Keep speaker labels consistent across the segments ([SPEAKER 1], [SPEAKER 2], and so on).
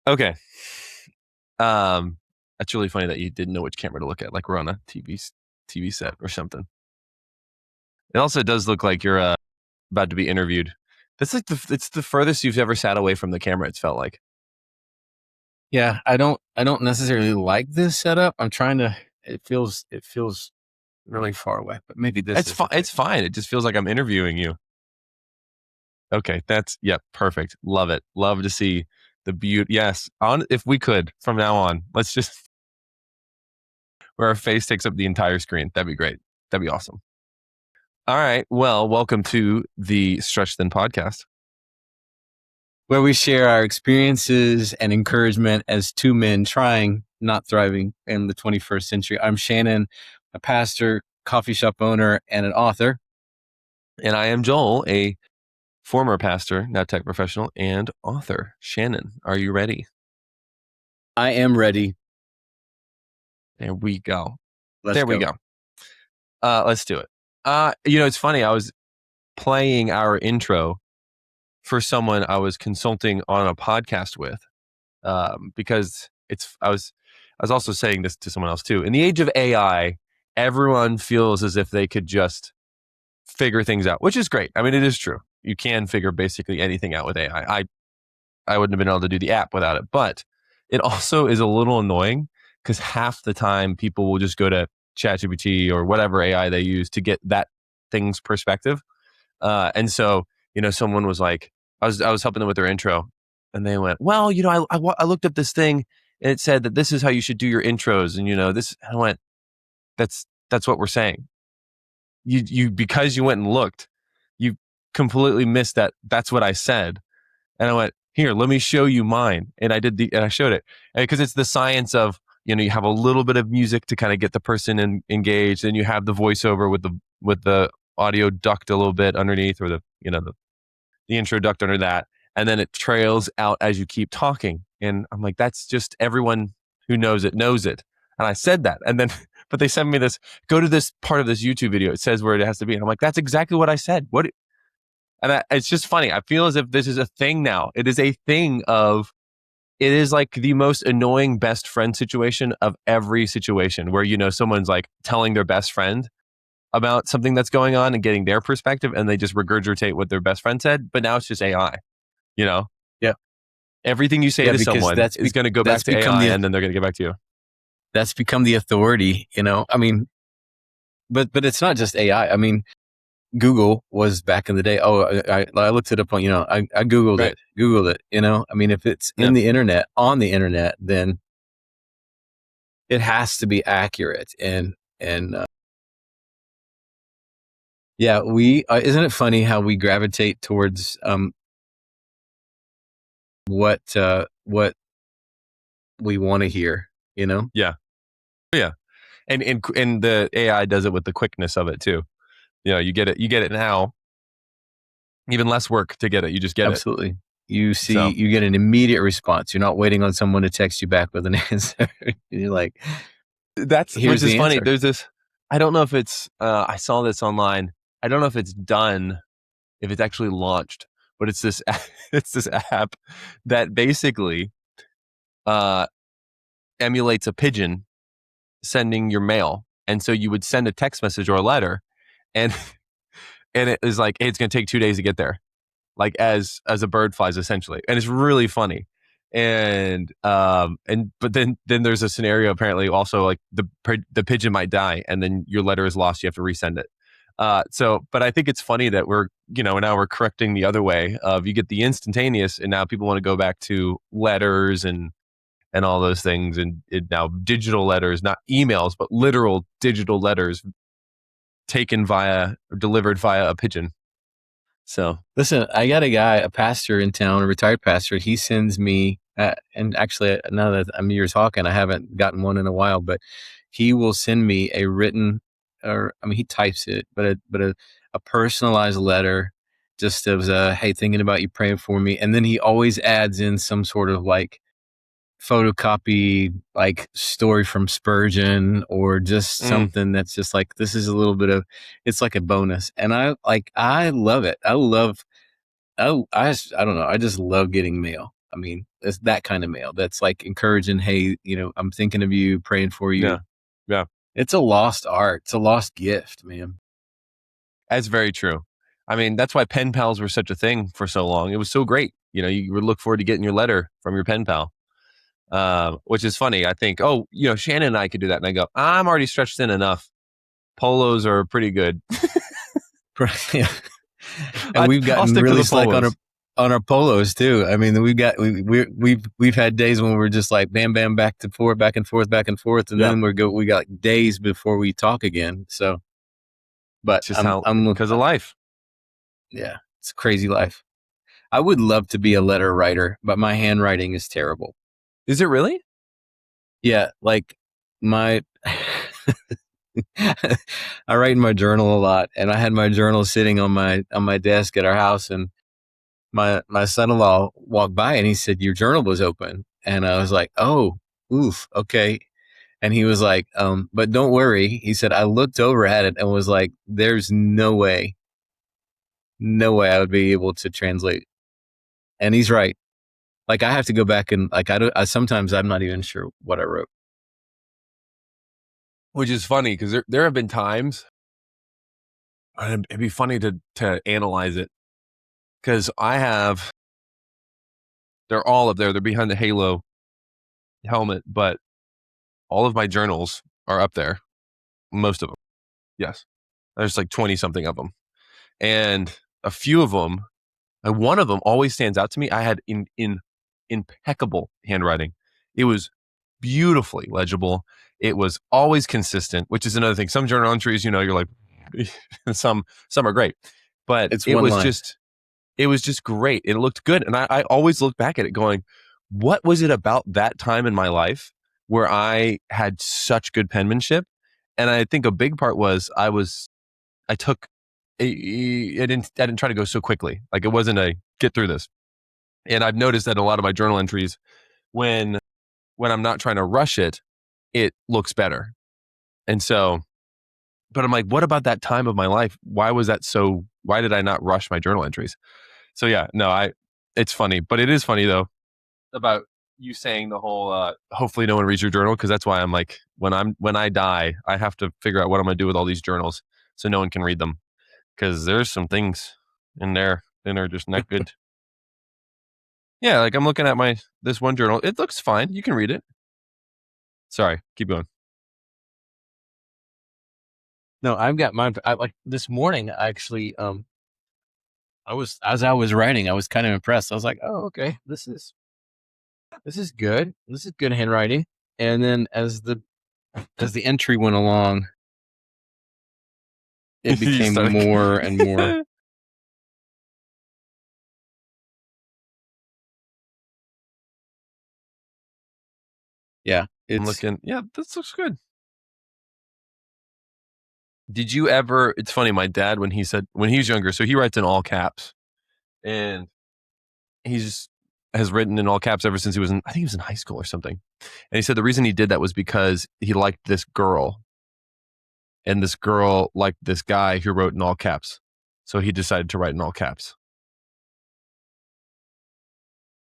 [SPEAKER 1] Okay. That's really funny that you didn't know which camera to look at, like we're on a TV set or something. It also does look like you're about to be interviewed. That's like it's the furthest you've ever sat away from the camera. It's felt like.
[SPEAKER 2] Yeah, I don't necessarily like this setup. I'm trying to. It feels really far away, but maybe this
[SPEAKER 1] It's
[SPEAKER 2] is
[SPEAKER 1] fine.
[SPEAKER 2] okay.
[SPEAKER 1] It's fine. It just feels like I'm interviewing you. Okay, perfect. Love it. Love to see the beauty. Yes, on if we could from now on, let's just where our face takes up the entire screen. That'd be great. That'd be awesome. All right. Well, welcome to the Stretch Thin podcast.
[SPEAKER 2] Where we share our experiences and encouragement as two men trying, not thriving in the 21st century. I'm Shannon, a pastor, coffee shop owner, and an author.
[SPEAKER 1] And I am Joel, a former pastor, now tech professional, and author. Shannon, are you ready?
[SPEAKER 2] I am ready.
[SPEAKER 1] There we go.
[SPEAKER 2] Let's
[SPEAKER 1] We go. Let's do it. It's funny. I was playing our intro for someone I was consulting on a podcast with, because I was also saying this to someone else too. In the age of AI, everyone feels as if they could just figure things out, which is great. I mean, it is true. You can figure basically anything out with AI. I wouldn't have been able to do the app without it, but it also is a little annoying because half the time people will just go to ChatGPT or whatever AI they use to get that thing's perspective. And so, someone was like, I was helping them with their intro, and they went, "Well, I looked up this thing, and it said that this is how you should do your intros." And this, I went, "That's what we're saying. You because you went and looked, you completely missed that. That's what I said." And I went, "Here, let me show you mine." And I showed it because it's the science of, you have a little bit of music to kind of get the person engaged, and you have the voiceover with the audio duct a little bit underneath, or the intro duct under that, and then it trails out as you keep talking. And I'm like, that's just everyone who knows it knows it. And I said that, and then but they sent me this. Go to this part of this YouTube video. It says where it has to be, and I'm like, that's exactly what I said. What? And it's just funny. I feel as if this is a thing now. It is a thing of, it is like the most annoying best friend situation of every situation where, someone's like telling their best friend about something that's going on and getting their perspective, and they just regurgitate what their best friend said. But now it's just AI, you know?
[SPEAKER 2] Yeah.
[SPEAKER 1] Everything you say to someone is going to go back to AI, and then they're going to get back to you.
[SPEAKER 2] That's become the authority, I mean, but it's not just AI. I mean, Google was back in the day. Oh, I looked it up on, I Googled
[SPEAKER 1] Right.
[SPEAKER 2] it, I mean, if it's in the internet, on the internet, then it has to be accurate. And yeah, isn't it funny how we gravitate towards, what we want to hear,
[SPEAKER 1] Yeah. Yeah. And the AI does it with the quickness of it too. You get it now. Even less work to get it. You just get
[SPEAKER 2] Absolutely.
[SPEAKER 1] it.
[SPEAKER 2] You get an immediate response. You're not waiting on someone to text you back with an answer. You're like,
[SPEAKER 1] that's
[SPEAKER 2] here's
[SPEAKER 1] which is
[SPEAKER 2] the
[SPEAKER 1] funny.
[SPEAKER 2] answer.
[SPEAKER 1] There's this. I don't know if it's. I saw this online. I don't know if it's done, if it's actually launched, but it's this. It's this app that basically emulates a pigeon sending your mail, and so you would send a text message or a letter, and and it is like, hey, it's going to take 2 days to get there, like as a bird flies essentially, and it's really funny. And but then there's a scenario apparently also, like the pigeon might die and then your letter is lost, you have to resend it. But I think it's funny that we're now we're correcting the other way of, you get the instantaneous, and now people want to go back to letters and all those things, and now digital letters, not emails but literal digital letters taken via or delivered via a pigeon. So
[SPEAKER 2] listen, I got a guy, a pastor in town, a retired pastor. He sends me, and actually, now that you're talking, I haven't gotten one in a while, but he will send me a written, or I mean, he types it, but a personalized letter, just as hey, thinking about you, praying for me, and then he always adds in some sort of like photocopy, like story from Spurgeon, or just something that's just like, this is a little bit of, it's like a bonus. And I love it. I don't know. I just love getting mail. I mean, it's that kind of mail. That's like encouraging, hey, I'm thinking of you, praying for you.
[SPEAKER 1] Yeah. Yeah.
[SPEAKER 2] It's a lost art. It's a lost gift, man.
[SPEAKER 1] That's very true. I mean, that's why pen pals were such a thing for so long. It was so great. You would look forward to getting your letter from your pen pal, which is funny. I think, Shannon and I could do that. And I go, I'm already stretched thin enough. Polos are pretty good.
[SPEAKER 2] And we've
[SPEAKER 1] I'll
[SPEAKER 2] gotten
[SPEAKER 1] stick to
[SPEAKER 2] really
[SPEAKER 1] the
[SPEAKER 2] slack
[SPEAKER 1] polos.
[SPEAKER 2] on our polos too. I mean, we've had days when we're just like bam bam back to forth, back and forth, back and forth, and
[SPEAKER 1] Yeah.
[SPEAKER 2] then we got days before we talk again. So, but
[SPEAKER 1] It's just because of life.
[SPEAKER 2] Yeah, it's a crazy life. I would love to be a letter writer, but my handwriting is terrible.
[SPEAKER 1] Is it really?
[SPEAKER 2] Yeah, like my I write in my journal a lot, and I had my journal sitting on my desk at our house, and my son-in-law walked by and he said, "Your journal was open." And I was like, "Oh, oof, okay." And he was like, "But don't worry." He said, "I looked over at it and was like, there's no way I would be able to translate." And he's right. Like, I have to go back and like sometimes I'm not even sure what I wrote.
[SPEAKER 1] Which is funny because there have been times, and it'd be funny to analyze it, because they're all up there. They're behind the Halo helmet, but all of my journals are up there. Most of them. Yes. There's like 20 something of them. And a few of them, one of them always stands out to me. I had in impeccable handwriting. It was beautifully legible. It was always consistent, which is another thing. Some journal entries, you're like, some are great, but
[SPEAKER 2] It's one line.
[SPEAKER 1] It was just great. It looked good. And I always look back at it going, what was it about that time in my life where I had such good penmanship? And I think a big part was I took, I didn't try to go so quickly. Like, it wasn't a get through this. And I've noticed that a lot of my journal entries, when I'm not trying to rush it, it looks better. And so, but I'm like, what about that time of my life? Why did I not rush my journal entries? So yeah, no, it's funny, but it is funny though about you saying the whole, hopefully no one reads your journal. Cause that's why I'm like, when I die, I have to figure out what I'm going to do with all these journals so no one can read them. Cause there's some things in there that are just not good. Yeah. Like, I'm looking at this one journal. It looks fine. You can read it. Sorry. Keep going.
[SPEAKER 2] No, I've got mine. Like this morning, actually, as I was writing, I was kind of impressed. I was like, "Oh, okay, this is good. This is good handwriting." And then as the entry went along, it became more and more. Yeah,
[SPEAKER 1] I'm looking. Yeah, this looks good. Did you ever? It's funny. My dad, when he was younger, so he writes in all caps, and he's has written in all caps ever since I think he was in high school or something. And he said the reason he did that was because he liked this girl, and this girl liked this guy who wrote in all caps. So he decided to write in all caps.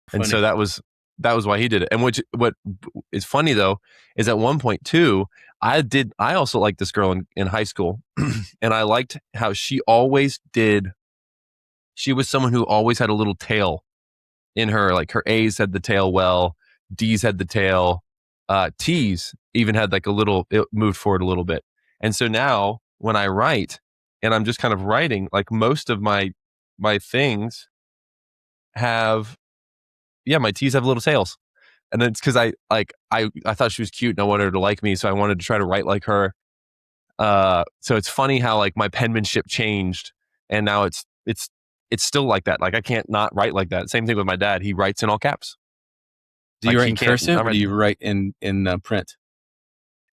[SPEAKER 2] Funny.
[SPEAKER 1] And so that was why he did it. And what is funny though is at one point too, I also liked this girl in high school, and I liked how she was someone who always had a little tail in her. Like, her A's had the tail well, D's had the tail, T's even had like it moved forward a little bit. And so now when I write and I'm just kind of writing, like, most of my things have, my T's have little tails. And then it's because I thought she was cute and I wanted her to like me, so I wanted to try to write like her. So it's funny how like my penmanship changed, and now it's still like that. Like, I can't not write like that. Same thing with my dad. He writes in all caps.
[SPEAKER 2] Do you write in cursive or do you write in print?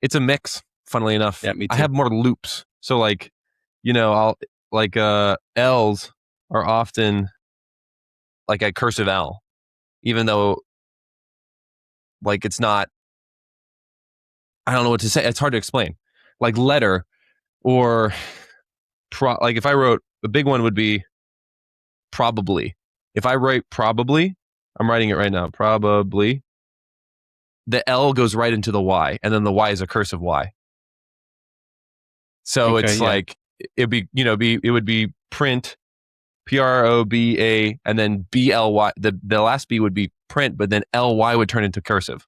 [SPEAKER 1] It's a mix. Funnily enough,
[SPEAKER 2] Yeah, me too.
[SPEAKER 1] I have more loops. So like, I'll like L's are often like a cursive L, even though like it's not. I don't know what to say. It's hard to explain. Like letter or like if I wrote, the big one would be probably. If I write probably, I'm writing it right now. Probably. The L goes right into the Y, and then the Y is a cursive Y. So
[SPEAKER 2] Okay,
[SPEAKER 1] it's
[SPEAKER 2] yeah.
[SPEAKER 1] like it would be print, PROBA, and then BLY. The last B would be print, but then LY would turn into cursive.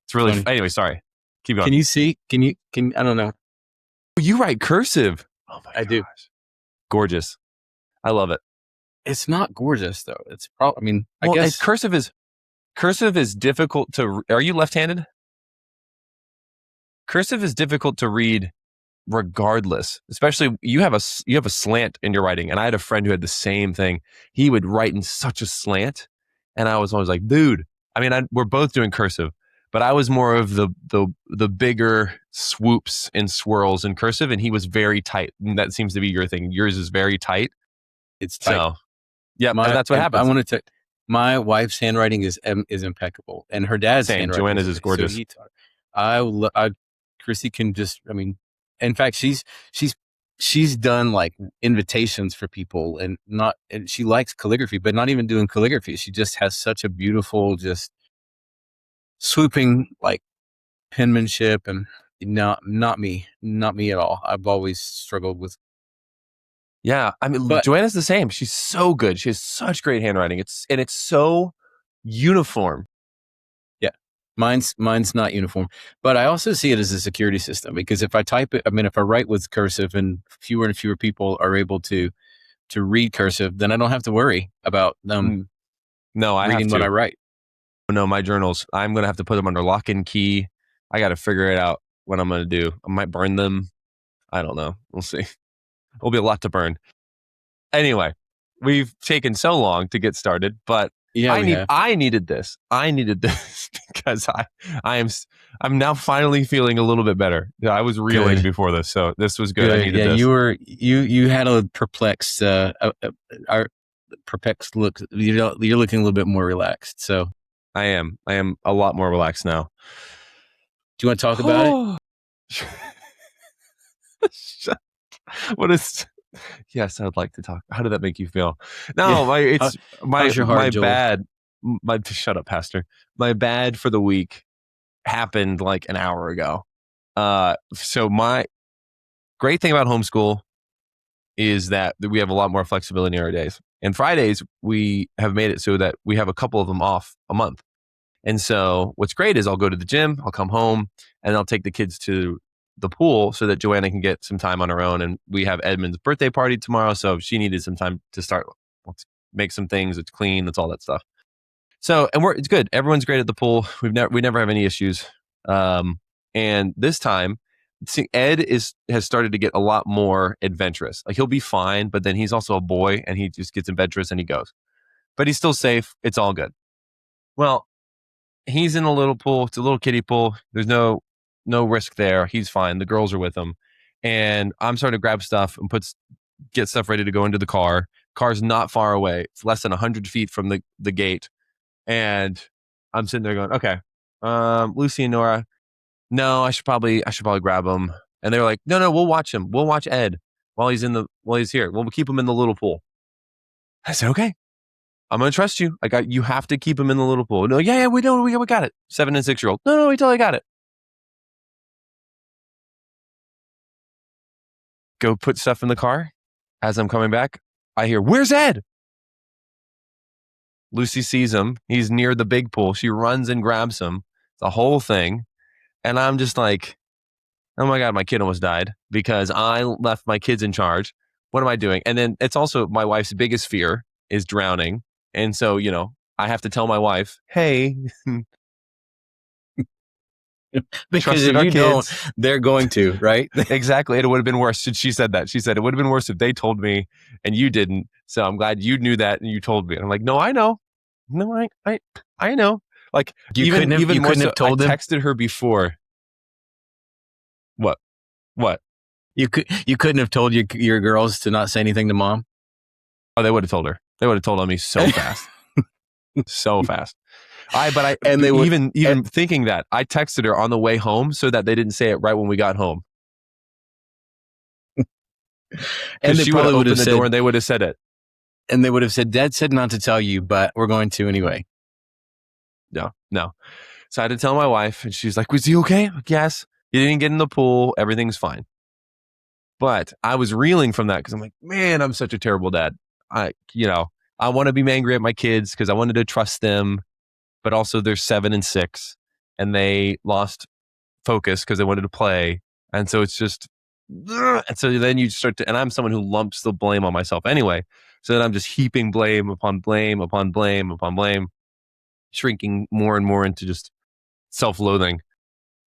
[SPEAKER 1] It's really
[SPEAKER 2] Funny.
[SPEAKER 1] anyway. Sorry, keep going.
[SPEAKER 2] Can you see? Can I don't know.
[SPEAKER 1] You write cursive. Oh my
[SPEAKER 2] I
[SPEAKER 1] gosh,
[SPEAKER 2] do.
[SPEAKER 1] gorgeous. I love it.
[SPEAKER 2] It's not gorgeous though. It's probably. I mean,
[SPEAKER 1] Well,
[SPEAKER 2] I guess
[SPEAKER 1] cursive is difficult to. Are you left-handed? Cursive is difficult to read regardless. Especially you have a slant in your writing, and I had a friend who had the same thing. He would write in such a slant, and I was always like, dude. I mean, we're both doing cursive, but I was more of the bigger swoops and swirls in cursive, and he was very tight. And that seems to be your thing. Yours is very tight.
[SPEAKER 2] it's tight.
[SPEAKER 1] So, yep, and that's what happens.
[SPEAKER 2] I want to. My wife's handwriting is impeccable, and her dad's
[SPEAKER 1] Same.
[SPEAKER 2] handwriting
[SPEAKER 1] Joanna's is gorgeous.
[SPEAKER 2] So he taught. Chrissy can just. I mean, in fact, she's done like invitations for people, and she likes calligraphy, but not even doing calligraphy. She just has such a beautiful, just swooping like penmanship, and not me at all. I've always struggled with.
[SPEAKER 1] Yeah, I mean,
[SPEAKER 2] But
[SPEAKER 1] Joanna's the same. She's so good. She has such great handwriting. It's so uniform.
[SPEAKER 2] yeah, mine's not uniform. But I also see it as a security system, because if I type it, I mean, if I write with cursive and fewer people are able to read cursive, then I don't have to worry about them
[SPEAKER 1] No, I have
[SPEAKER 2] reading
[SPEAKER 1] to.
[SPEAKER 2] what I write.
[SPEAKER 1] No, my journals, I'm going to have to put them under lock and key. I got to figure it out what I'm going to do. I might burn them. I don't know. We'll see. It'll be a lot to burn. Anyway, we've taken so long to get started, but
[SPEAKER 2] Yeah,
[SPEAKER 1] I needed this. I needed this because I'm now finally feeling a little bit better. Yeah, I was reeling
[SPEAKER 2] Good.
[SPEAKER 1] before this, so this was good. I needed this.
[SPEAKER 2] You had a perplexed perplexed look. You're looking a little bit more relaxed. So
[SPEAKER 1] I am a lot more relaxed now.
[SPEAKER 2] Do you want to talk about
[SPEAKER 1] it? What is? Yes, I'd like to talk. How did that make you feel? No,
[SPEAKER 2] yeah. How's your heart, Joel?
[SPEAKER 1] bad. Shut up, Pastor. My bad for the week happened like an hour ago. So my great thing about homeschool is that we have a lot more flexibility in our days. And Fridays, we have made it so that we have a couple of them off a month. And so what's great is I'll go to the gym, I'll come home, and I'll take the kids to the pool so that Joanna can get some time on her own. And we have Edmund's birthday party tomorrow, so she needed some time to start. Let's make some things. It's clean. That's all that stuff. So, and it's good. Everyone's great at the pool. We never have any issues. And this time, Ed has started to get a lot more adventurous. Like he'll be fine, but then he's also a boy, and he just gets adventurous and he goes. But he's still safe. It's all good. Well, he's in a little pool. It's a little kiddie pool. There's no risk there. He's fine. The girls are with him. And I'm starting to grab stuff and get stuff ready to go into the car. Car's not far away. It's less than 100 feet from the gate. And I'm sitting there going, okay, Lucy and Nora, no, I should probably grab them. And they're like, no, we'll watch him. We'll watch Ed while he's here. We'll keep him in the little pool. I said, okay. I'm going to trust you. You have to keep him in the little pool. No, yeah, we got it. 7 and 6 year old. No, we totally got it. Go put stuff in the car. As I'm coming back, I hear, where's Ed? Lucy sees him. He's near the big pool. She runs and grabs him, the whole thing. And I'm just like, oh my God, my kid almost died because I left my kids in charge. What am I doing? And then it's also my wife's biggest fear is drowning. And so, I have to tell my wife, hey,
[SPEAKER 2] because if you don't, they're going to, right?
[SPEAKER 1] Exactly. It would have been worse. She said that. She said it would have been worse if they told me and you didn't. So I'm glad you knew that and you told me. And I'm like, no, I know. No, I know. Like
[SPEAKER 2] you couldn't have told them.
[SPEAKER 1] I texted her before. What?
[SPEAKER 2] You couldn't have told your girls to not say anything to mom?
[SPEAKER 1] Oh, they would have told her. They would have told on me so fast. So fast. Thinking that, I texted her on the way home so that they didn't say it right when we got home. And she would have opened the door and they would have said it.
[SPEAKER 2] And they would have said, Dad said not to tell you, but we're going to anyway.
[SPEAKER 1] No. So I had to tell my wife, and she's like, "Was he okay?" I'm like, yes. He didn't get in the pool. Everything's fine. But I was reeling from that because I'm like, man, I'm such a terrible dad. I want to be angry at my kids because I wanted to trust them, but also they're 7 and 6, and they lost focus because they wanted to play, and so it's just, and so then you start to, and I'm someone who lumps the blame on myself anyway, so then I'm just heaping blame upon blame upon blame upon blame, shrinking more and more into just self-loathing.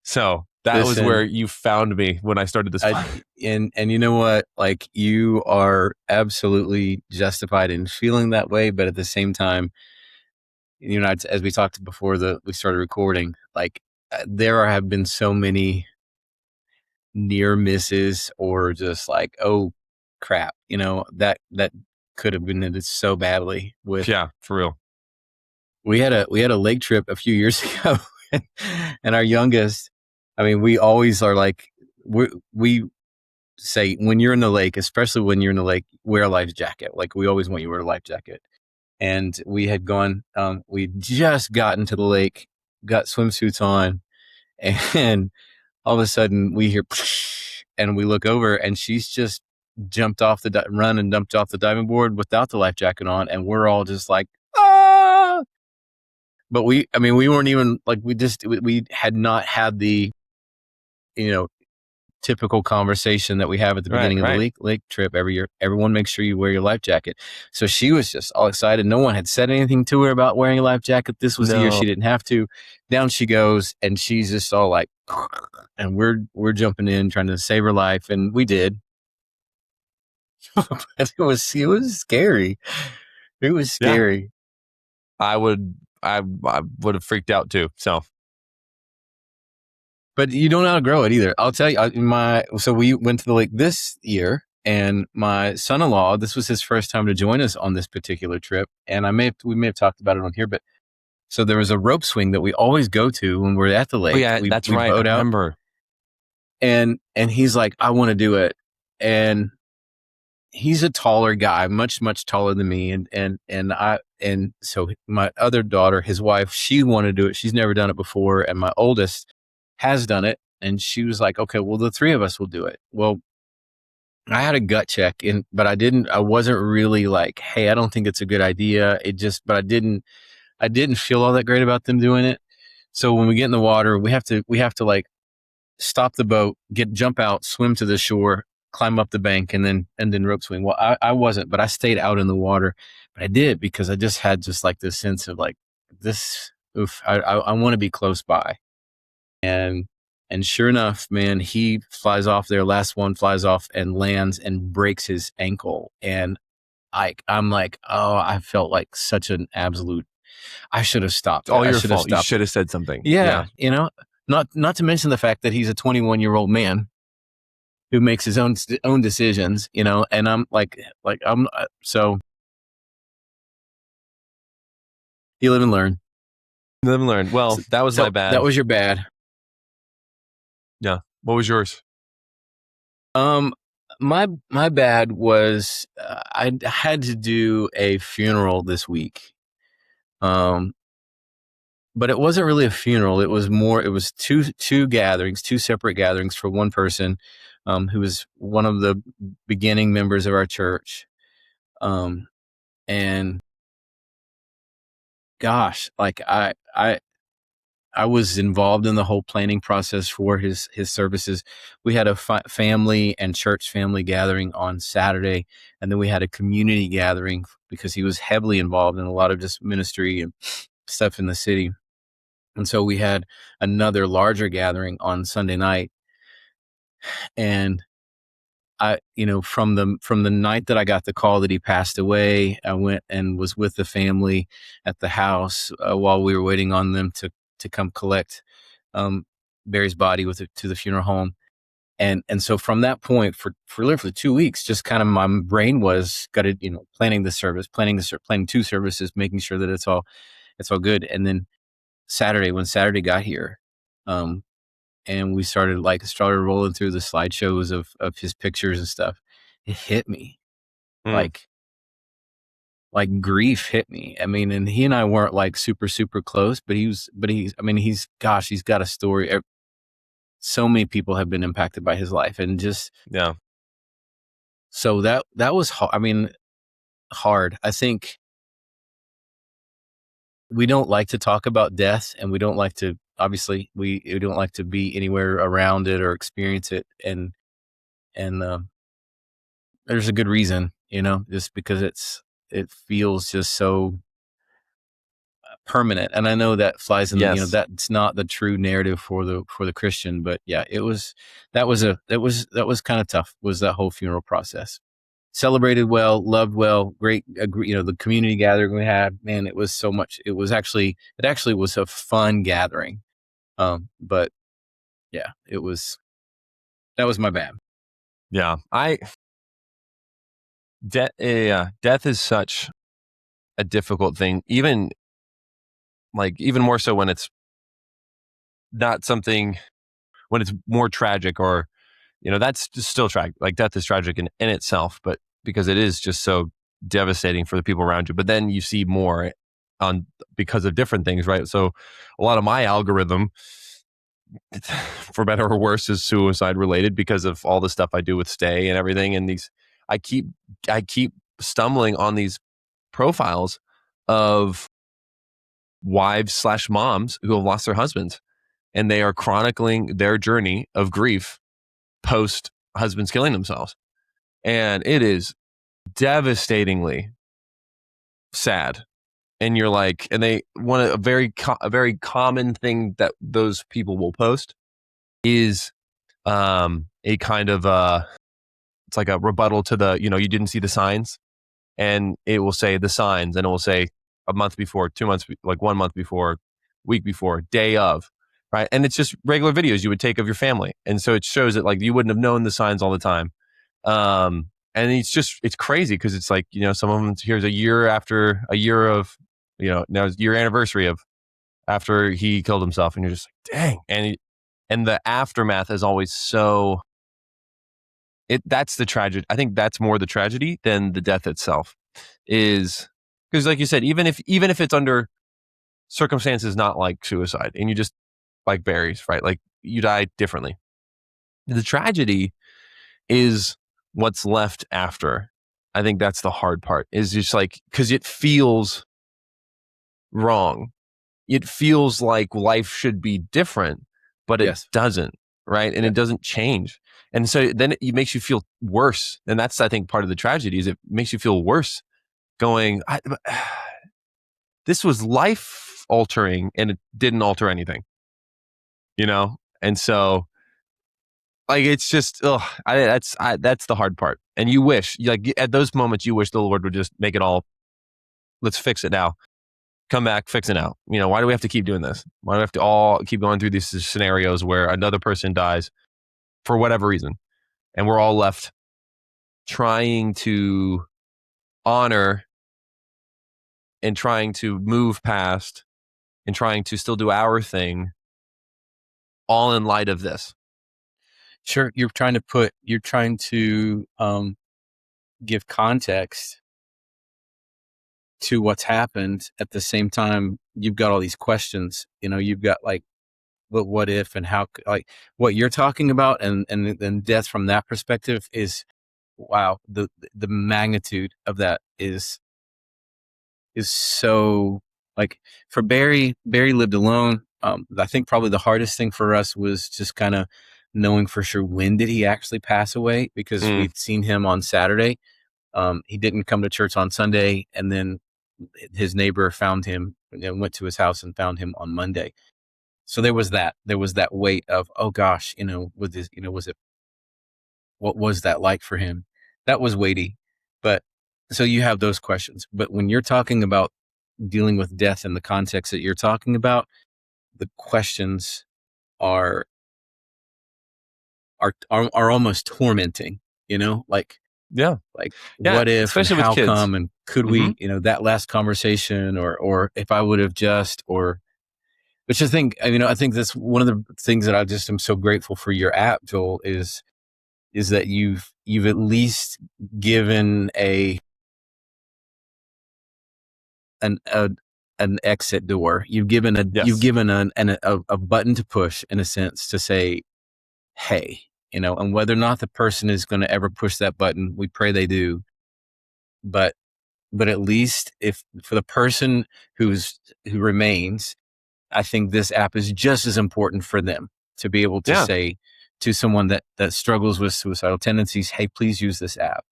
[SPEAKER 1] So that was where
[SPEAKER 2] Listen,
[SPEAKER 1] you found me when I started this.
[SPEAKER 2] and you know what? Like, you are absolutely justified in feeling that way, but at the same time, as we talked before we started recording, like, there have been so many near misses, or just like, oh crap, that could have been ended so badly with.
[SPEAKER 1] Yeah, for real.
[SPEAKER 2] We had a lake trip a few years ago, and our youngest, I mean, we always are like, we say, when you're in the lake, especially when you're in the lake, wear a life jacket. Like, we always want you to wear a life jacket. And we had gone, we just gotten to the lake, got swimsuits on, and all of a sudden we hear, and we look over, and she's just jumped off run and dumped off the diving board without the life jacket on, and we're all just like, ah! But we weren't even like, we had not had the, you know, typical conversation that we have at the beginning of the lake trip every year. Everyone makes sure you wear your life jacket. So she was just all excited. No one had said anything to her about wearing a life jacket. This was the year she didn't have to. Down she goes, and she's just all like, and we're jumping in trying to save her life, and we did. It was scary. It was scary.
[SPEAKER 1] Yeah. I would have freaked out too.
[SPEAKER 2] But you don't outgrow it either. I'll tell you, so we went to the lake this year, and my son-in-law, this was his first time to join us on this particular trip. And we may have talked about it on here, but so there was a rope swing that we always go to when we're at the lake.
[SPEAKER 1] Oh yeah, that's right. I remember.
[SPEAKER 2] And he's like, I want to do it. And he's a taller guy, much, much taller than me. And so my other daughter, his wife, she wanted to do it. She's never done it before. And my oldest has done it. And she was like, okay, well, the three of us will do it. Well, I had a gut check, but I wasn't really like, hey, I don't think it's a good idea. But I didn't feel all that great about them doing it. So when we get in the water, we have to like stop the boat, jump out, swim to the shore, climb up the bank, and then rope swing. Well, I wasn't, but I stayed out in the water. But I did, because I just had just like this sense of like, I want to be close by. And sure enough, man, he flies off there. Last one flies off and lands and breaks his ankle. And I'm like, oh, I felt like such an absolute, I should have stopped.
[SPEAKER 1] All your fault. You should have said something.
[SPEAKER 2] Yeah. Not to mention the fact that he's a 21-year-old man who makes his own decisions, and I'm so you live and learn.
[SPEAKER 1] Well, that was my bad.
[SPEAKER 2] That was your bad.
[SPEAKER 1] Yeah. What was yours?
[SPEAKER 2] My bad was, I had to do a funeral this week. But it wasn't really a funeral. It was two gatherings, two separate gatherings for one person, who was one of the beginning members of our church. And gosh, like I was involved in the whole planning process for his services. We had a family and church family gathering on Saturday, and then we had a community gathering because he was heavily involved in a lot of just ministry and stuff in the city. And so we had another larger gathering on Sunday night. And I, from the night that I got the call that he passed away, I went and was with the family at the house while we were waiting on them to come collect Barry's body to the funeral home. And so from that point, for literally 2 weeks, just kind of my brain was gutted, planning the service, planning two services, making sure that it's all good. And then when Saturday got here, and we started rolling through the slideshows of his pictures and stuff, it hit me like, like grief hit me. I mean, and he and I weren't like super, super close, but he's, I mean, he's got a story. So many people have been impacted by his life, and just,
[SPEAKER 1] Yeah.
[SPEAKER 2] so that was, I mean, hard. I think we don't like to talk about death, and we don't like to, obviously we don't like to be anywhere around it or experience it. And there's a good reason, just because it feels just so permanent. And I know that flies in,
[SPEAKER 1] Yes.
[SPEAKER 2] that's not the true narrative for the Christian, but yeah, that was kind of tough, was that whole funeral process. Celebrated well, loved well, great, the community gathering we had, man, it was so much. It actually was a fun gathering. But yeah, that was my bad.
[SPEAKER 1] Yeah. Death is such a difficult thing, even more so when it's not something, when it's more tragic, or that's just still tragic. Like, death is tragic in itself, but because it is just so devastating for the people around you. But then you see more on, because of different things, right? So a lot of my algorithm, for better or worse, is suicide related, because of all the stuff I do with Stay and everything. And I keep I keep stumbling on these profiles of wives/moms who have lost their husbands, and they are chronicling their journey of grief post husbands killing themselves. And it is devastatingly sad. And you're like, and they want a very common thing that those people will post is a kind of it's like a rebuttal to the, you didn't see the signs, and it will say the signs, and it will say a month before, 2 months, like 1 month before, week before, day of, right? And it's just regular videos you would take of your family. And so it shows that, like, you wouldn't have known the signs all the time. And it's crazy, because it's like, some of them, here's a year after a year of, now it's your anniversary of after he killed himself. And you're just like, dang. And the aftermath is always so, that's the tragedy. I think that's more the tragedy than the death itself, is because, like you said, even if it's under circumstances not like suicide, and you just, like berries, right? Like, you die differently. The tragedy is what's left after. I think that's the hard part, is just like, because it feels wrong. It feels like life should be different, but it
[SPEAKER 2] Yes.
[SPEAKER 1] doesn't, right? And
[SPEAKER 2] Yeah.
[SPEAKER 1] it doesn't change. And so then it makes you feel worse. And that's, I think, part of the tragedy, is it makes you feel worse, going, this was life altering, and it didn't alter anything, And so, like, it's just, that's the hard part. And you wish, like, at those moments, you wish the Lord would just make it all, let's fix it now. Come back, fix it now. Why do we have to keep doing this? Why do we have to all keep going through these scenarios where another person dies for whatever reason, and we're all left trying to honor, and trying to move past, and trying to still do our thing, all in light of this?
[SPEAKER 2] Sure. You're trying to give context to what's happened. At the same time, you've got all these questions. You've got, like, what if, and how, like, what you're talking about, and then death from that perspective is, wow, the magnitude of that is so, like, for Barry lived alone. I think probably the hardest thing for us was just kind of knowing for sure, when did he actually pass away, because we'd seen him on Saturday. He didn't come to church on Sunday, and then his neighbor found him, went to his house and found him on Monday. So there was that weight of, oh gosh, was this, what was that like for him? That was weighty. But so you have those questions. But when you're talking about dealing with death in the context that you're talking about, the questions are almost tormenting, like,
[SPEAKER 1] Yeah. Yeah.
[SPEAKER 2] what if, and
[SPEAKER 1] Especially with
[SPEAKER 2] how
[SPEAKER 1] kids.
[SPEAKER 2] come, and could
[SPEAKER 1] Hmm.
[SPEAKER 2] we, that last conversation, or if I would have just, or, which I think, I think that's one of the things that I just am so grateful for your app, Joel, is that you've at least given an exit door. You've given a button to push, in a sense, to say, hey, and whether or not the person is going to ever push that button, we pray they do. But at least if for the person who remains, I think this app is just as important for them to be able to say to someone that struggles with suicidal tendencies, hey, please use this app.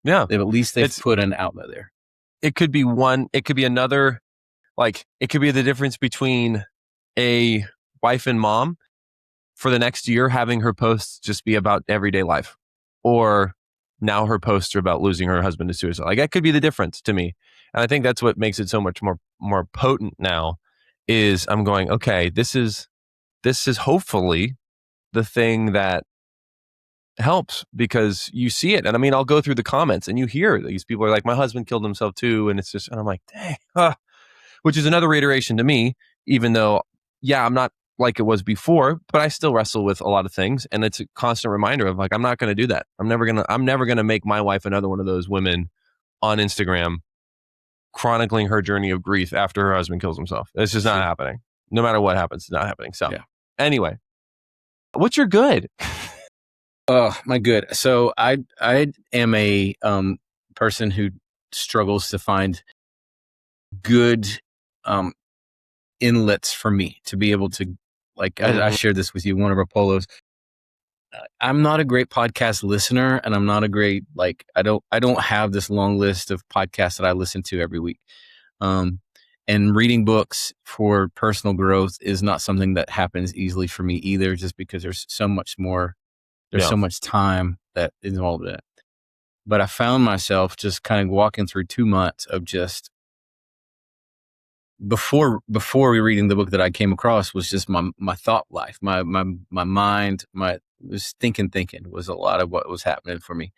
[SPEAKER 1] Yeah.
[SPEAKER 2] At least they've put an outlet there.
[SPEAKER 1] It could be one, it could be another, like it could be the difference between a wife and mom for the next year having her posts just be about everyday life, or now her posts are about losing her husband to suicide. Like that could be the difference to me. And I think that's what makes it so much more potent now is I'm going, okay, this is hopefully the thing that helps, because you see it. And I mean, I'll go through the comments and you hear these people are like, my husband killed himself too. And it's just, and I'm like, dang, which is another reiteration to me, even though, yeah, I'm not like it was before, but I still wrestle with a lot of things. And it's a constant reminder of like, I'm not going to do that. I'm never going to make my wife another one of those women on Instagram chronicling her journey of grief after her husband kills himself. It's just not happening. No matter what happens, it's not happening. So anyway, what's your good?
[SPEAKER 2] Oh, my good. So I am a person who struggles to find good inlets for me to be able to, like, I shared this with you, one of our polos. I'm not a great podcast listener, and I'm not a great, like, I don't have this long list of podcasts that I listen to every week. And reading books for personal growth is not something that happens easily for me either, just because there's so much more. There's so much time that is involved in it. But I found myself just kind of walking through 2 months of just before reading the book that I came across was just my thought life, my mind, was thinking was a lot of what was happening for me.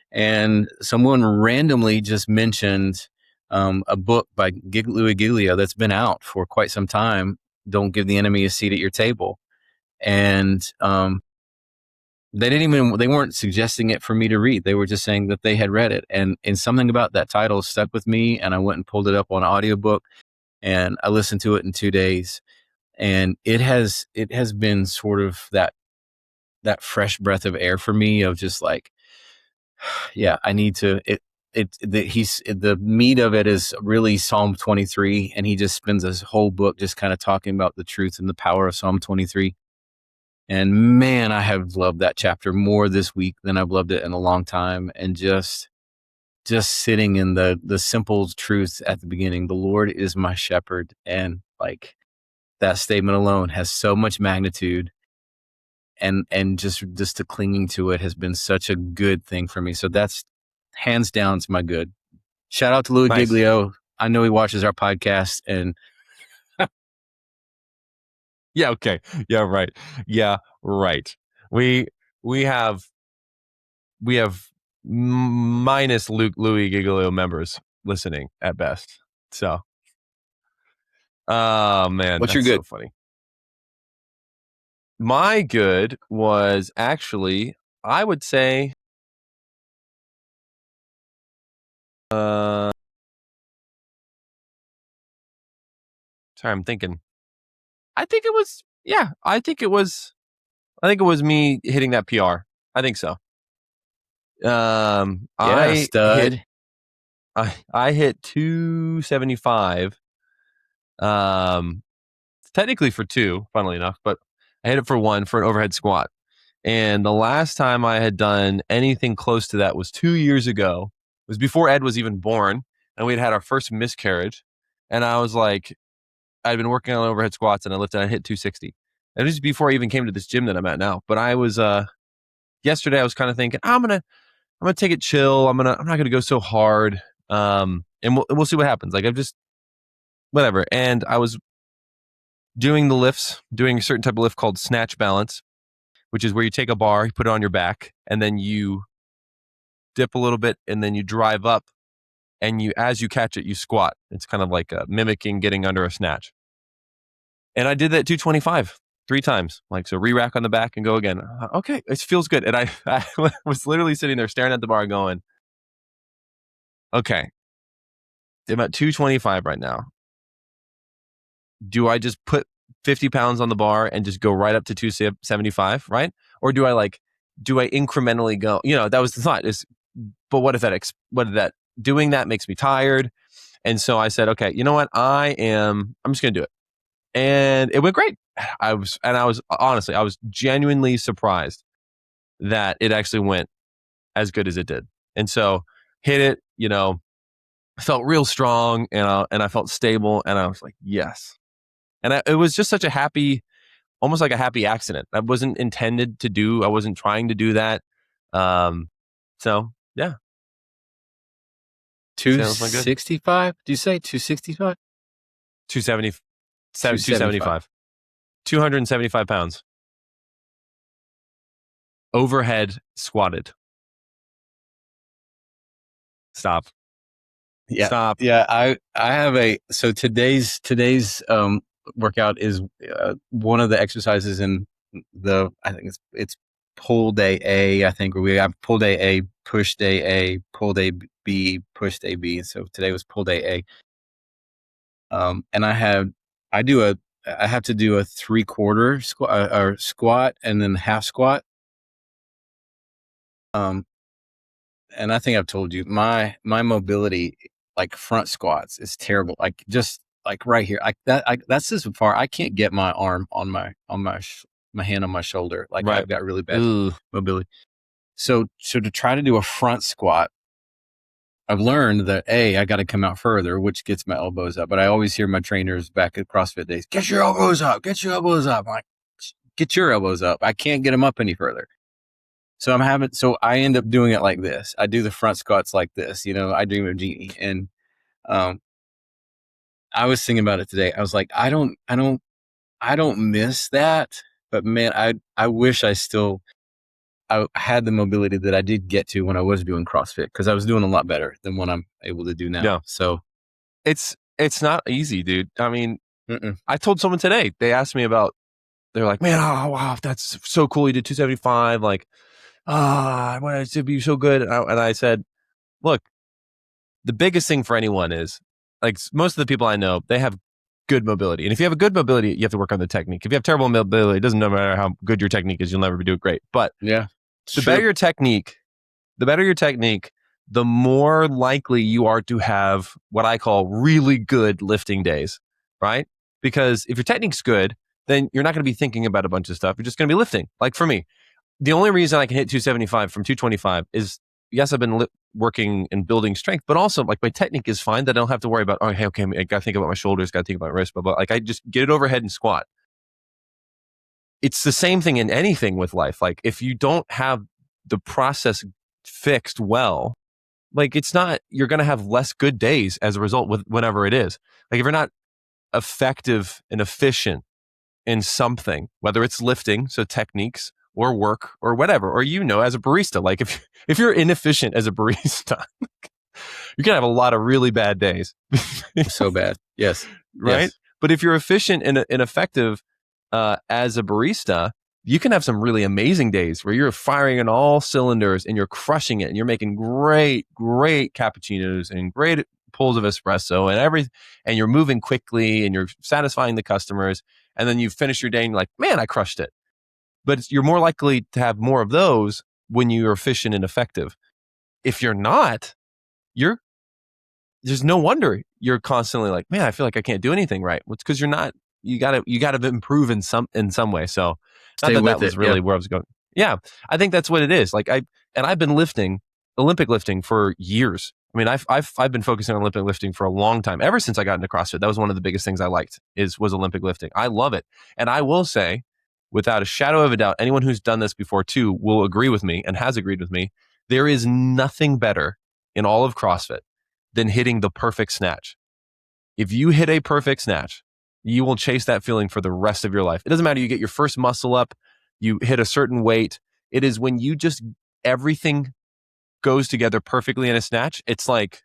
[SPEAKER 2] And someone randomly just mentioned a book by Louis Giglio that's been out for quite some time. Don't Give the Enemy a Seat at Your Table. And they weren't suggesting it for me to read. They were just saying that they had read it. And something about that title stuck with me, and I went and pulled it up on audiobook, and I listened to it in 2 days. And it has been sort of that fresh breath of air for me, of just like, yeah, I need to, the meat of it is really Psalm 23. And he just spends this whole book just kind of talking about the truth and the power of Psalm 23. And man, I have loved that chapter more this week than I've loved it in a long time. And just sitting in the simple truth at the beginning, the Lord is my shepherd. And like, that statement alone has so much magnitude, and just the clinging to it has been such a good thing for me. So that's hands down, it's my good. Shout out to Louis Giglio. I know he watches our podcast, and
[SPEAKER 1] yeah, okay. Yeah, right. Yeah, right. We have minus Louis Giglio members listening at best. So, oh man,
[SPEAKER 2] what's your
[SPEAKER 1] that's
[SPEAKER 2] good?
[SPEAKER 1] so funny. My good was actually, I would say, sorry, I'm thinking. I think it was, yeah, I think it was me hitting that PR. I think so.
[SPEAKER 2] Stud.
[SPEAKER 1] I hit 275. Technically for two, funnily enough, but I hit it for one for an overhead squat. And the last time I had done anything close to that was 2 years ago. It was before Ed was even born, and we had our first miscarriage. And I was like, I'd been working on overhead squats, and I lifted, I hit 260. And this is before I even came to this gym that I'm at now. But I was yesterday I was kind of thinking, I'm gonna take it chill. I'm not gonna go so hard. And we'll see what happens. Like, I'm just whatever. And I was doing the lifts, doing a certain type of lift called snatch balance, which is where you take a bar, you put it on your back, and then you dip a little bit, and then you drive up, and as you catch it, you squat. It's kind of like mimicking getting under a snatch. And I did that 225 3 times. Like, so re-rack on the back and go again. Okay, it feels good. And I was literally sitting there staring at the bar going, okay, I'm at 225 right now. Do I just put 50 pounds on the bar and just go right up to 275, right? Or do I incrementally go, that was the thought is, but what if doing that makes me tired? And so I said, okay, you know what? I'm just going to do it. And it went great. I was genuinely surprised that it actually went as good as it did. And so hit it, felt real strong and I felt stable and I was like, yes. And it was just such a happy, almost like a happy accident. I wasn't intended to do, I wasn't trying to do that. So yeah.
[SPEAKER 2] 265? Do you say 265?
[SPEAKER 1] 275. 275 pounds. Overhead squatted. Stop.
[SPEAKER 2] Yeah.
[SPEAKER 1] Stop.
[SPEAKER 2] Yeah. I have so today's workout is one of the exercises in I think it's pull day A, I think, where we have pull day A, push day A, pull day B, push day B. So today was pull day A. And I have to do a 3/4 squat or squat and then half squat. And I think I've told you my mobility, like front squats, is terrible. Like just like right here, that's just far. I can't get my arm on my hand on my shoulder. Like
[SPEAKER 1] right.
[SPEAKER 2] I've got really bad mobility. So to try to do a front squat, I've learned that I got to come out further, which gets my elbows up. But I always hear my trainers back at CrossFit days, get your elbows up, get your elbows up. I'm like, get your elbows up. I can't get them up any further. So I end up doing it like this. I do the front squats like this, I dream of Genie. And, I was thinking about it today. I was like, I don't miss that, but man, I wish I had the mobility that I did get to when I was doing CrossFit, because I was doing a lot better than what I'm able to do now.
[SPEAKER 1] Yeah.
[SPEAKER 2] So
[SPEAKER 1] it's not easy, dude. I mean, I told someone today, they asked me they're like, man, oh wow, that's so cool. You did 275. Like, I want it to be so good. And I said, look, the biggest thing for anyone is, like, most of the people I know, they have good mobility. And if you have a good mobility, you have to work on the technique. If you have terrible mobility, it doesn't matter how good your technique is, you'll never do it great. But
[SPEAKER 2] yeah,
[SPEAKER 1] the better your technique, the more likely you are to have what I call really good lifting days, right? Because if your technique's good, then you're not going to be thinking about a bunch of stuff. You're just going to be lifting. Like for me, the only reason I can hit 275 from 225 is, yes, I've been working and building strength, but also like my technique is fine, that I don't have to worry about, I got to think about my shoulders, got to think about my wrist, but like I just get it overhead and squat. It's the same thing in anything with life. Like if you don't have the process fixed well, like you're going to have less good days as a result with whenever it is. Like if you're not effective and efficient in something, whether it's lifting, so techniques, or work, or whatever, or as a barista, like if you're inefficient as a barista, you're gonna have a lot of really bad days.
[SPEAKER 2] So bad. Yes.
[SPEAKER 1] Right.
[SPEAKER 2] Yes.
[SPEAKER 1] But if you're efficient and effective as a barista, you can have some really amazing days where you're firing on all cylinders and you're crushing it and you're making great cappuccinos and great pulls of espresso and you're moving quickly and you're satisfying the customers. And then you finish your day and you're like, man, I crushed it. But you're more likely to have more of those when you're efficient and effective. If you're not, there's no wonder you're constantly like, man, I feel like I can't do anything right. Well, it's because you're not. You gotta improve in some way. So that was really where I was going. Yeah, I think that's what it is. Like I've been lifting, Olympic lifting, for years. I mean, I've been focusing on Olympic lifting for a long time. Ever since I got into CrossFit, that was one of the biggest things I liked was Olympic lifting. I love it, and I will say, without a shadow of a doubt, anyone who's done this before too will agree with me and has agreed with me. There is nothing better in all of CrossFit than hitting the perfect snatch. If you hit a perfect snatch, you will chase that feeling for the rest of your life. It doesn't matter. You get your first muscle up, you hit a certain weight. It is when you just, everything goes together perfectly in a snatch. It's like,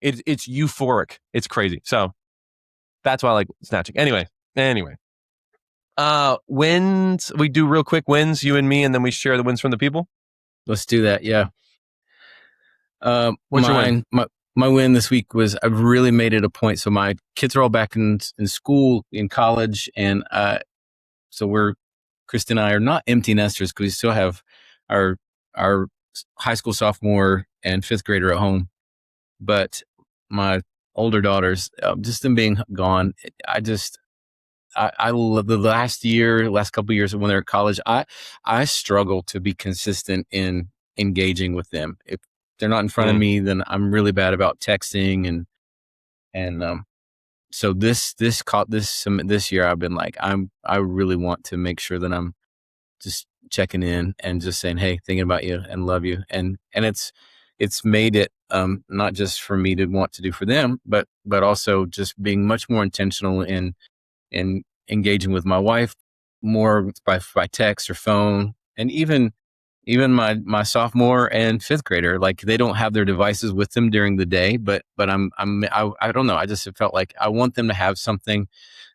[SPEAKER 1] it's euphoric. It's crazy. So that's why I like snatching. Anyway. Wins. We do real quick wins, you and me, and then we share the wins from the people.
[SPEAKER 2] Let's do that. Yeah.
[SPEAKER 1] What's your win?
[SPEAKER 2] my win this week was I've really made it a point. So my kids are all back in school, in college, and so Kristen and I are not empty nesters because we still have our our high school sophomore and fifth grader at home. But my older daughters, just them being gone, I love the last couple of years when they're at college. I struggle to be consistent in engaging with them. If they're not in front of me, then I'm really bad about texting and so this year I've been like I really want to make sure that I'm just checking in and just saying, hey, thinking about you and love you, and it's made it not just for me to want to do for them, but also just being much more intentional in engaging with my wife more by text or phone, and even my sophomore and fifth grader, like they don't have their devices with them during the day, but I don't know. I just felt like I want them to have something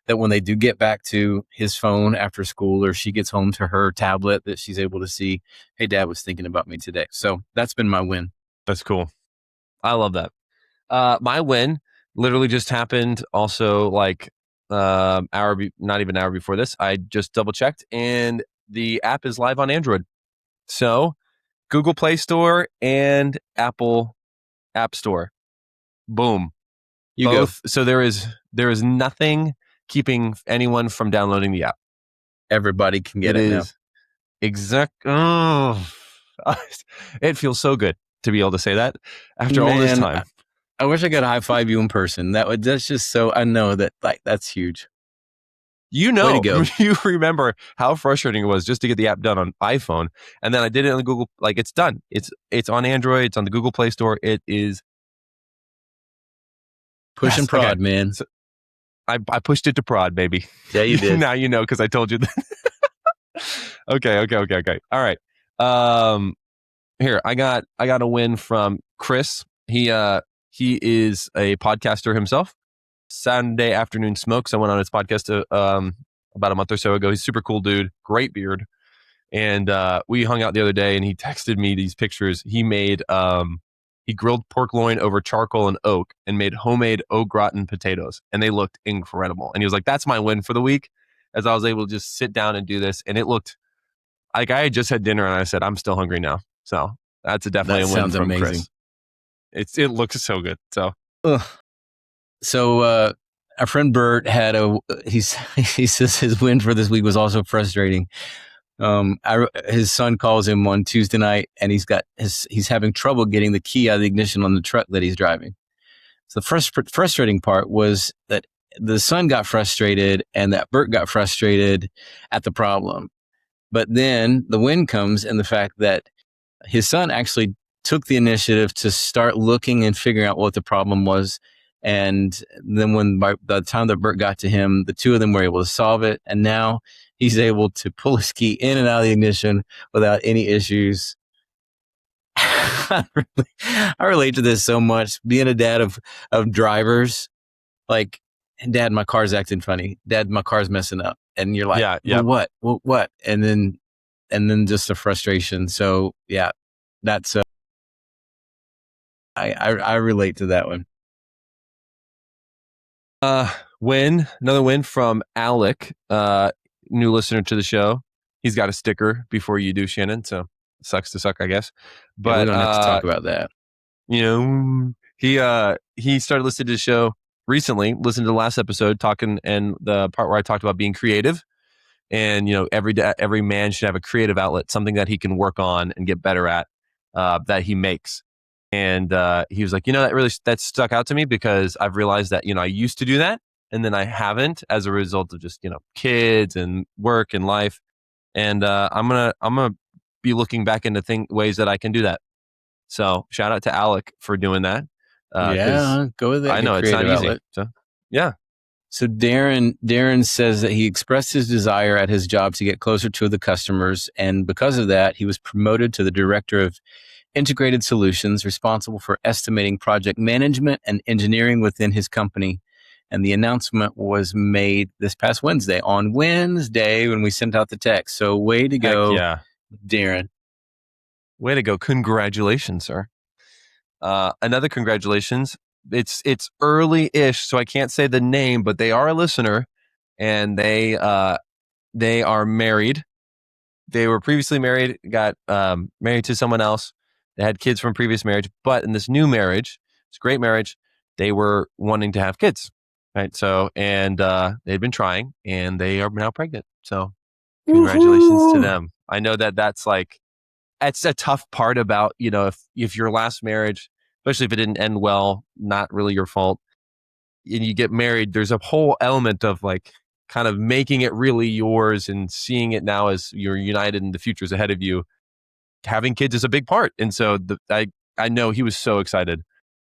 [SPEAKER 2] that when they do get back to his phone after school, or she gets home to her tablet, that she's able to see, hey, dad was thinking about me today. So that's been my win.
[SPEAKER 1] That's cool. I love that. My win literally just happened also like not even an hour before this. I just double checked and the app is live on Android. So Google Play Store and Apple App Store. Boom.
[SPEAKER 2] You
[SPEAKER 1] Both.
[SPEAKER 2] go.
[SPEAKER 1] So there is nothing keeping anyone from downloading the app.
[SPEAKER 2] Everybody can get it now.
[SPEAKER 1] Exact. Oh, it feels so good to be able to say that after all this time.
[SPEAKER 2] I wish I could high five you in person. That's just so, I know that like that's huge.
[SPEAKER 1] You know,
[SPEAKER 2] way to go.
[SPEAKER 1] You remember how frustrating it was just to get the app done on iPhone, and then I did it on Google. Like it's done. It's on Android. It's on the Google Play Store. It is
[SPEAKER 2] push and prod, man.
[SPEAKER 1] So I pushed it to prod, baby.
[SPEAKER 2] Yeah, you did.
[SPEAKER 1] Now you know because I told you that. Okay. All right. Here I got a win from Chris. He is a podcaster himself. Sunday Afternoon Smokes. I went on his podcast about a month or so ago. He's a super cool dude, great beard, and we hung out the other day. And he texted me these pictures. He made he grilled pork loin over charcoal and oak, and made homemade au gratin potatoes, and they looked incredible. And he was like, "That's my win for the week," as I was able to just sit down and do this, and it looked like I had just had dinner, and I said, "I'm still hungry now." So that's definitely a win from amazing. Chris. It looks so good. So.
[SPEAKER 2] Ugh. So our friend Bert had he says his win for this week was also frustrating. His son calls him on Tuesday night, and he's having trouble getting the key out of the ignition on the truck that he's driving. So the frustrating part was that the son got frustrated and that Bert got frustrated at the problem. But then the win comes in the fact that his son actually took the initiative to start looking and figuring out what the problem was. And then by the time that Bert got to him, the two of them were able to solve it. And now he's able to pull his key in and out of the ignition without any issues. I relate to this so much. Being a dad of drivers, like, Dad, my car's acting funny. Dad, my car's messing up. And you're like, yeah. Well, what? And then just the frustration. So yeah, that's I relate to that one.
[SPEAKER 1] Another win from Alec, new listener to the show. He's got a sticker before you do, Shannon. So sucks to suck, I guess. But
[SPEAKER 2] yeah, we don't have to talk about that.
[SPEAKER 1] You know, he started listening to the show recently. Listened to the last episode, talking and the part where I talked about being creative. And every man should have a creative outlet, something that he can work on and get better at, that he makes. And he was like, that stuck out to me because I've realized that I used to do that, and then I haven't as a result of just kids and work and life. And I'm gonna be looking back into ways that I can do that. So shout out to Alec for doing that.
[SPEAKER 2] Yeah, go with it.
[SPEAKER 1] I know it's not easy. So yeah.
[SPEAKER 2] So Darren says that he expressed his desire at his job to get closer to the customers, and because of that, he was promoted to the director of integrated solutions, responsible for estimating project management and engineering within his company. And the announcement was made this past Wednesday, on Wednesday when we sent out the text. So way to go,
[SPEAKER 1] yeah.
[SPEAKER 2] Darren.
[SPEAKER 1] Way to go. Congratulations, sir. Another congratulations. It's early-ish, so I can't say the name, but they are a listener, and they are married. They were previously married, got married to someone else. They had kids from previous marriage, but in this new marriage, it's a great marriage, they were wanting to have kids, right? So, and they'd been trying, and they are now pregnant. So, congratulations to
[SPEAKER 2] Woohoo!
[SPEAKER 1] them. I know that that's like it's a tough part about, if your last marriage, especially if it didn't end well, not really your fault, and you get married, there's a whole element of like kind of making it really yours and seeing it now as you're united and the future's ahead of you. Having kids is a big part. And so I know he was so excited,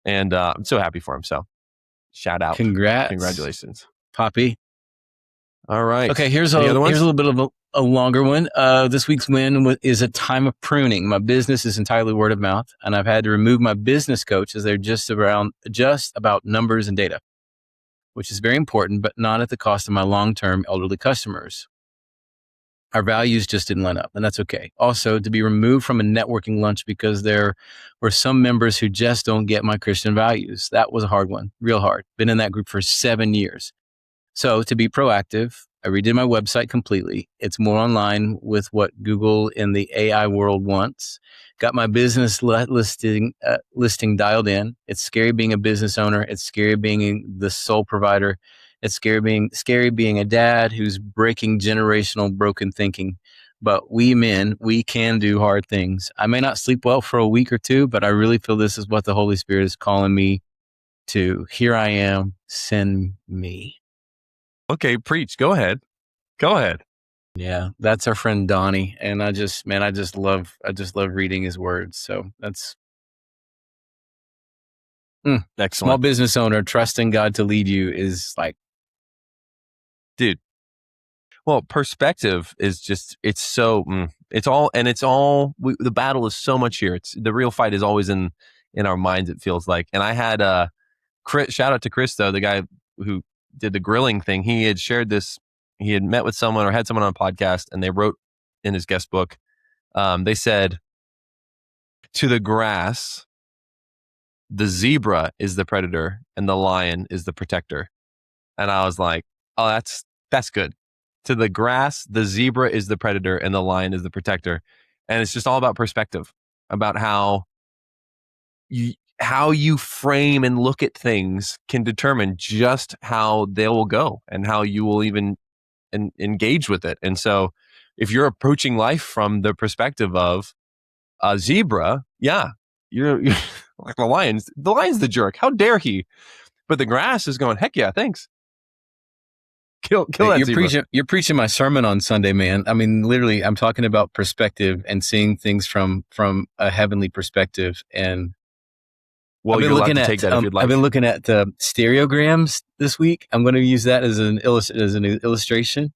[SPEAKER 1] and I'm so happy for him. So shout out.
[SPEAKER 2] Congrats,
[SPEAKER 1] Congratulations.
[SPEAKER 2] Poppy.
[SPEAKER 1] All right.
[SPEAKER 2] Okay, here's
[SPEAKER 1] Any
[SPEAKER 2] a
[SPEAKER 1] other ones?
[SPEAKER 2] little bit of a longer one. This week's win is a time of pruning. My business is entirely word of mouth, and I've had to remove my business coach as they're just about numbers and data, which is very important, but not at the cost of my long-term elderly customers. Our values just didn't line up, and that's okay. Also, to be removed from a networking lunch because there were some members who just don't get my Christian values. That was a hard one, real hard. Been in that group for 7 years. So to be proactive, I redid my website completely. It's more online with what Google in the AI world wants. Got my business listing dialed in. It's scary being a business owner. It's scary being the sole provider. It's scary being a dad who's breaking generational broken thinking. But we men, we can do hard things. I may not sleep well for a week or two, but I really feel this is what the Holy Spirit is calling me to. Here I am, send me.
[SPEAKER 1] Okay, preach. Go ahead. Go ahead.
[SPEAKER 2] Yeah, that's our friend Donnie, and I just love reading his words. So that's
[SPEAKER 1] Excellent.
[SPEAKER 2] Small business owner trusting God to lead you is like,
[SPEAKER 1] dude. Well, perspective is just, it's so, the battle is so much here. It's the real fight is always in our minds, it feels like. And I had Chris, shout out to Chris though, the guy who did the grilling thing. He had shared this, he had met with someone or had someone on a podcast, and they wrote in his guest book, they said, to the grass, the zebra is the predator and the lion is the protector. And I was like, oh, that's good. To the grass, the zebra is the predator and the lion is the protector. And it's just all about perspective, about how you frame and look at things can determine just how they will go and how you will even engage with it. And so if you're approaching life from the perspective of a zebra, yeah, you're like the lion's the jerk. How dare he? But the grass is going, heck yeah, thanks. Kill that zebra.
[SPEAKER 2] You're preaching my sermon on Sunday, man. I mean, literally, I'm talking about perspective and seeing things from a heavenly perspective. And
[SPEAKER 1] Well, you're allowed to take that if you'd like.
[SPEAKER 2] I've been looking at stereograms this week. I'm going to use that as an illustration.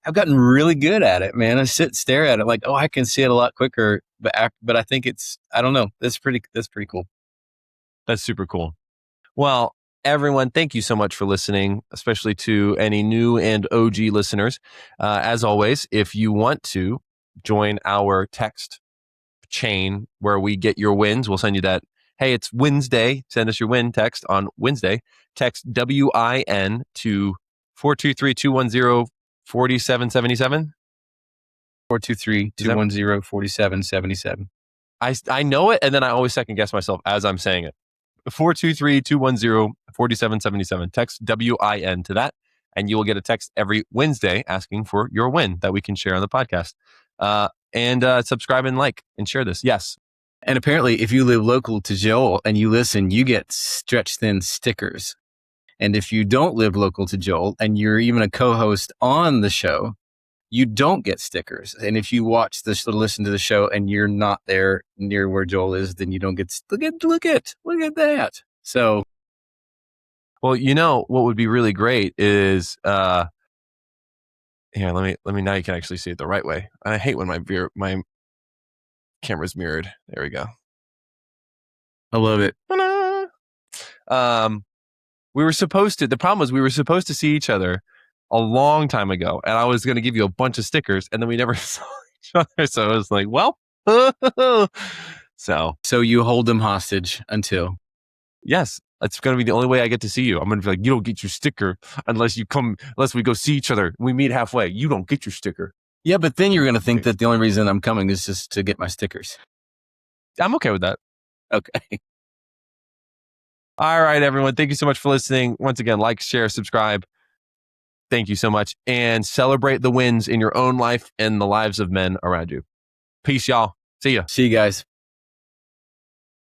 [SPEAKER 2] I've gotten really good at it, man. I stare at it like, oh, I can see it a lot quicker. But I think I don't know. That's pretty cool.
[SPEAKER 1] That's super cool. Well, everyone, thank you so much for listening, especially to any new and OG listeners. As always, if you want to join our text chain where we get your wins, we'll send you that. Hey, it's Wednesday. Send us your win text on Wednesday. Text WIN to 423-210-4777.
[SPEAKER 2] 423-210-4777.
[SPEAKER 1] I know it, and then I always second guess myself as I'm saying it. 423-210-4777. Text WIN to that, and you will get a text every Wednesday asking for your win that we can share on the podcast. And subscribe and like and share this. Yes.
[SPEAKER 2] And apparently, if you live local to Joel and you listen, you get stretch thin stickers. And if you don't live local to Joel and you're even a co-host on the show, you don't get stickers. And if you listen to the show and you're not there near where Joel is, then you don't get, look at that. So,
[SPEAKER 1] well, what would be really great is, here, let me, now you can actually see it the right way. I hate when my camera's mirrored. There we go.
[SPEAKER 2] I love it.
[SPEAKER 1] The problem was we were supposed to see each other a long time ago, and I was going to give you a bunch of stickers, and then we never saw each other. So I was like, well, So
[SPEAKER 2] you hold them hostage until.
[SPEAKER 1] yes, that's going to be the only way I get to see you. I'm going to be like, you don't get your sticker unless we go see each other. We meet halfway. You don't get your sticker.
[SPEAKER 2] Yeah, but then you're going to think that the only reason I'm coming is just to get my stickers.
[SPEAKER 1] I'm okay with that.
[SPEAKER 2] Okay.
[SPEAKER 1] All right, everyone. Thank you so much for listening. Once again, like, share, subscribe. Thank you so much. And celebrate the wins in your own life and the lives of men around you. Peace, y'all. See ya.
[SPEAKER 2] See you guys.